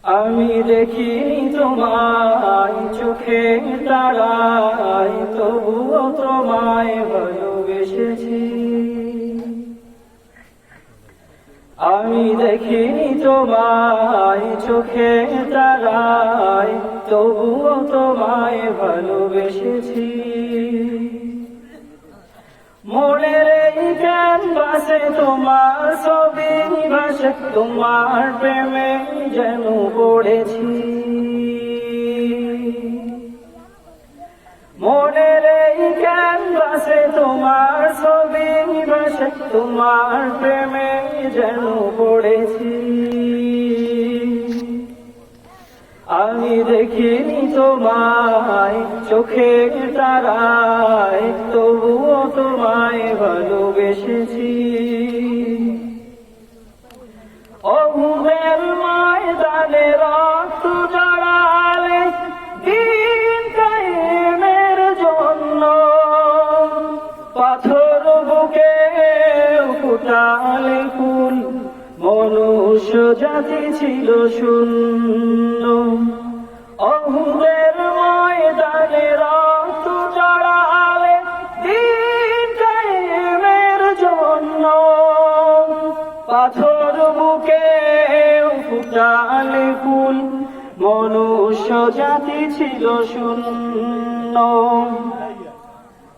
আমি দেখিনি তোমায় চোখে তারায়, তবুও তোমায় ভালোবেসেছি। আমি দেখিনি তোমায় চোখে তারায়, তবুও তোমায় ভালোবেসেছি। মনের এই ক্যানভাসে তোমার ছবি ভাসে, তোমার প্রেমে যেন পড়েছি। মনের এই ক্যানভাসে তোমার ছবি ভাসে, তোমার প্রেমে যেন পড়েছি। আমি দেখিনি তোমায় চোখে তারায়, তবুও তোমায় ভালোবেসেছি। অহুদের ময়দানে রক্ত জড়ালে দিন কায়েমের জন্য, পাথর বুকে ফুটালে ফুল, মনুষ্য জাতি ছিল শূন্য। অহুদের ময়দানে রক্ত জড়ালে দিন কায়েমের জন্য, পাথর বুকে ফুটালে ফুল, মনুষ্য জাতি ছিল শূন্য।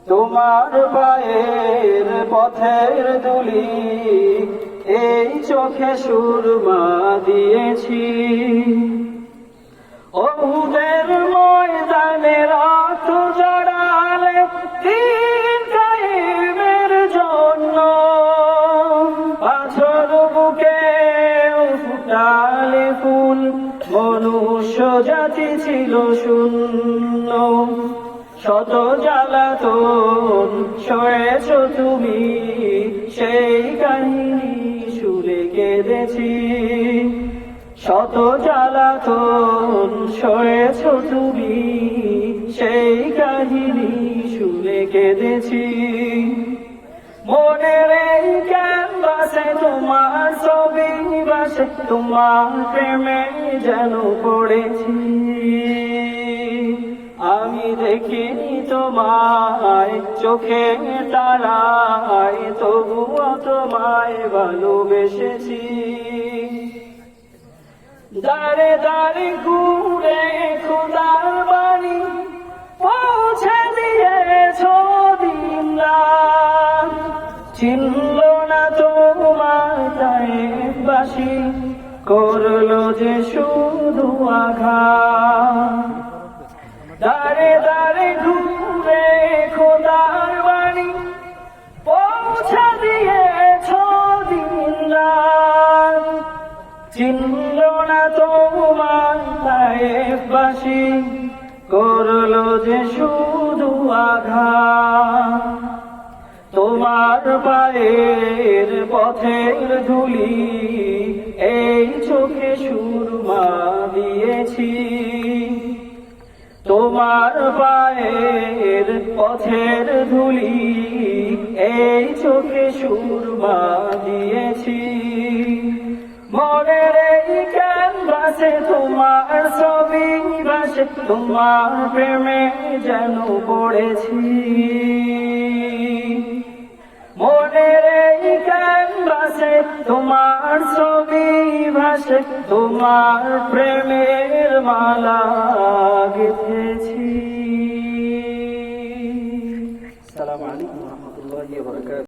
তোমার পায়ের পথের ধুলি এই চোখে সুরমা দিয়েছি। ওহুদের ময়দানে রক্ত জড়ালে দিন কায়েমের জন্য, পাথর বুকে ফুটালে ফুল, মনুষ্য জাতি ছিল শূন্য। শত জ্বালাতন সয়েছ তুমি, সেই কাহিনী শুনে কেঁদেছি। শত জ্বালাতন সয়েছ তুমি, সেই কাহিনী শুনে কেঁদেছি। মনের এই ক্যানভাসে তোমার ছবি ভাসে, তোমার প্রেমে যেন পড়েছি। আমি দেখিনি তোমায় চোখে তারায়, তবুও তোমায় ভালোবেসেছি। দাঁড়ে দাঁড়ে ঘুরে খোদার বাণী পৌঁছে দিয়েছ দিন রাত, চিনল না তোমার তায়েফবাসী, করলো যে শুধু আঘাত। দাঁড়ে দাঁড়ে ঘুরে খোদার বাণী পৌঁছে দিয়েছ দিন রাত, চিনল না তোমার তায়েফবাসী, করলো যে শুধু আঘাত। তোমার পায়ের পথের ধুলি এই চোখে সুরমা দিয়েছি। তোমার পায়ের পথের ধুলি এই চোখে সুরমা দিয়েছি। মনের এই ক্যানভাসে তোমার ছবি ভাসে, তোমার প্রেমে যেন পড়েছি। মনের এই ক্যানভাসে তোমার ছবি ভাসে, তোমার প্রেমের মালা গেঁথেছি। আসসালামু আলাইকুম ওয়া রাহমাতুল্লাহি ওয়া বারাকাতুহু।